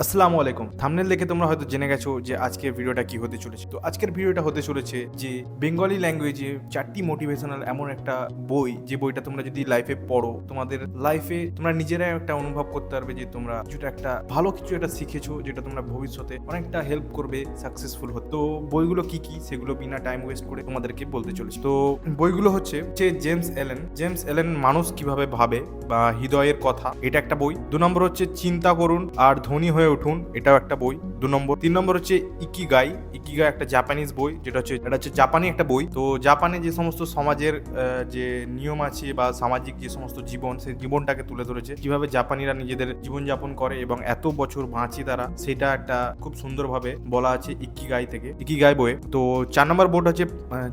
আসসালামু আলাইকুম। থাম্বনেল দেখে তোমরা হয়তো জেনে গেছো যে আজকের ভিডিওটা কি হতে চলেছে। তো আজকের ভিডিওটা হতে চলেছে যে বেঙ্গলি ল্যাঙ্গুয়েজে 4টি মোটিভেশনাল এমন একটা বই, যে বইটা তোমরা যদি লাইফে পড়ো, তোমাদের লাইফে তোমরা নিজেরাই একটা অনুভব করতে পারবে যে তোমরা কিছুটা একটা ভালো কিছু একটা শিখেছো, যেটা তোমরা ভবিষ্যতে অনেকটা হেল্প করবে সাকসেসফুল হতে। তো বইগুলো কি কি সেগুলো বিনা টাইম ওয়েস্ট করে তোমাদেরকে বলতে চলেছি। তো বইগুলো হচ্ছে যে জেমস এলেন মানুষ কিভাবে ভাবে বা হৃদয়ের কথা, এটা একটা বই। 2 নম্বর হচ্ছে চিন্তা করুন আর ধনী হয়ে উঠুন, এটাও একটা বই 2 নম্বর। 3 নম্বর হচ্ছে ইকিগাই একটা জাপানিজ বই, এটা হচ্ছে জাপানি একটা বই। তো জাপানে যে সমস্ত সমাজের যে নিয়ম আছে বা সামাজিক যে সমস্ত জীবন, সেই জীবনটাকে তুলে ধরেছে, কিভাবে জাপানিরা নিজেদের জীবনযাপন করে এবং এত বছর বাঁচে তারা, সেটা একটা খুব সুন্দরভাবে বলা আছে ইকিগাই বইয়ে। তো 4 নম্বর বইটা হচ্ছে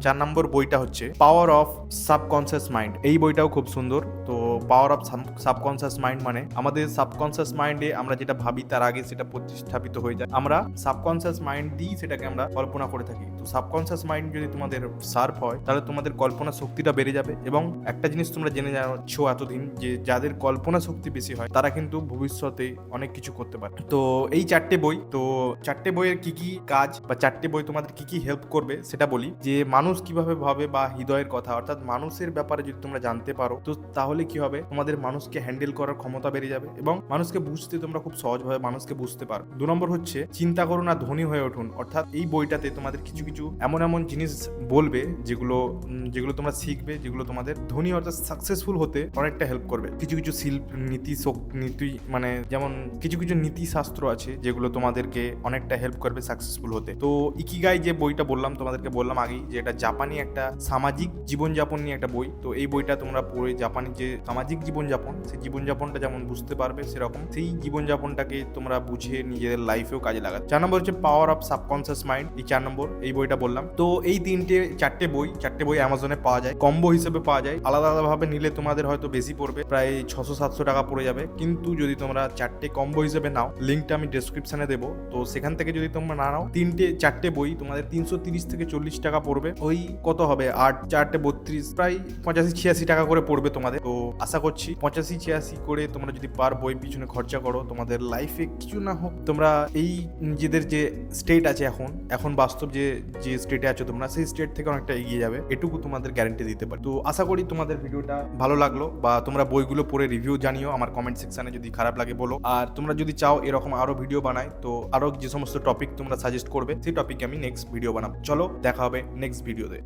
4 নম্বর বইটা হচ্ছে পাওয়ার অফ সাবকনসিয়াস মাইন্ড। এই বইটাও খুব সুন্দর। তো পাওয়ার অফ সাবকনসিয়াস মাইন্ড মানে আমাদের সাবকনসিয়াস মাইন্ডে আমরা যেটা ভাবি তার আগে সেটা প্রতিস্থাপিত হয়ে যায়। আমরা সাবকনসিয়াস মাইন্ড দিয়ে সেটাকে আমরা কল্পনা করে থাকি। তো সাবকনসিয়াস মাইন্ড যদি তোমাদের শার্প হয়, তাহলে তোমাদের কল্পনা শক্তিটা বেড়ে যাবে। এবং একটা জিনিস তোমরা জেনে যাচ্ছ এতদিন, যে যাদের কল্পনা শক্তি বেশি হয় তারা কিন্তু ভবিষ্যতে অনেক কিছু করতে পারে। তো এই 4টে বই, তো 4টে বইয়ের কি কি কাজ বা 4টে বই তোমাদের কি কি হেল্প করবে সেটা বলি। যে মানুষ কিভাবে ভাবে বা হৃদয়ের কথা, অর্থাৎ মানুষের ব্যাপারে যদি তোমরা জানতে পারো, তো তাহলে কি হবে, তোমাদের মানুষকে হ্যান্ডেল করার ক্ষমতা বেড়ে যাবে এবং মানুষকে বুঝতে তোমরা খুব সহজভাবে মানুষকে বুঝতে পারো। 2 নম্বর হচ্ছে চিন্তা করুন আর ধনী হয়ে উঠুন, অর্থাৎ এই বইটাতে তোমাদের কিছু কিছু এমন জিনিস বলবে যেগুলো তোমরা শিখবে, যেগুলো তোমাদের ধনী অর্থাৎ সাকসেসফুল হতে অনেকটা হেল্প করবে। কিছু কিছু নীতি মানে যেমন কিছু কিছু নীতি শাস্ত্র আছে যেগুলো তোমাদেরকে অনেকটা হেল্প করবে সাকসেসফুল হতে। তো ইকিগাই যে বইটা তোমাদেরকে বললাম আগেই, যে এটা জাপানি একটা সামাজিক জীবনযাপন নিয়ে একটা বই। তো এই বইটা তোমরা পড়ে জাপানি যে সামাজিক জীবনযাপন, সেই জীবনযাপনটা যেমন বুঝতে পারবে, সেরকম সেই জীবনযাপনটাকে তোমরা বুঝে নিজেদের লাইফেও কাজে লাগাবে। 4 নম্বর হচ্ছে পাওয়ার অফ সাবকনসিয়াস মাইন্ড, এই 4 নম্বর এই বইটা বললাম। তো এই 4টে বই অ্যামাজনে পাওয়া যায়, কম্বো হিসেবে পাওয়া যায়। আলাদা ভাবে নিলে তোমাদের হয়তো বেশি পড়বে, প্রায় 600-700 টাকা পড়ে যাবে। কিন্তু যদি তোমরা 4টে কম্বো হিসেবে নাও, লিঙ্কটা আমি ডেসক্রিপশনে দেবো, তো সেখান থেকে যদি তোমরা না নাও, 4টে বই তোমাদের 330 থেকে 40 টাকা পড়বে। ওই কত হবে, 8 4 32, প্রায় 85-86 টাকা করে পড়বে তোমাদের। তো আশা করছি 85-86 করে তোমরা যদি পার বই পিছনে খরচা করো, তোমাদের লাইফে কিছু না হোক, তোমরা এই নিজেদের যে স্টেট আছে এখন বাস্তব যে স্টেটে আছো তোমরা, সেই স্টেট থেকে অনেকটা এগিয়ে যাবে, এটুকু তোমাদের গ্যারান্টি দিতে পারি। তো আশা করি তোমাদের ভিডিওটা ভালো লাগলো, বা তোমরা বইগুলো পড়ে রিভিউ জানিও আমার কমেন্ট সেকশনে, যদি খারাপ লাগে বলো। আর তোমরা যদি চাও এরকম আরো ভিডিও বানাই, তো আরো যে সমস্ত টপিক তোমরা সাজেস্ট করবে, সেই টপিকে আমি নেক্সট ভিডিও বানাবো। চলো দেখা হবে নেক্সট ভিডিওতে।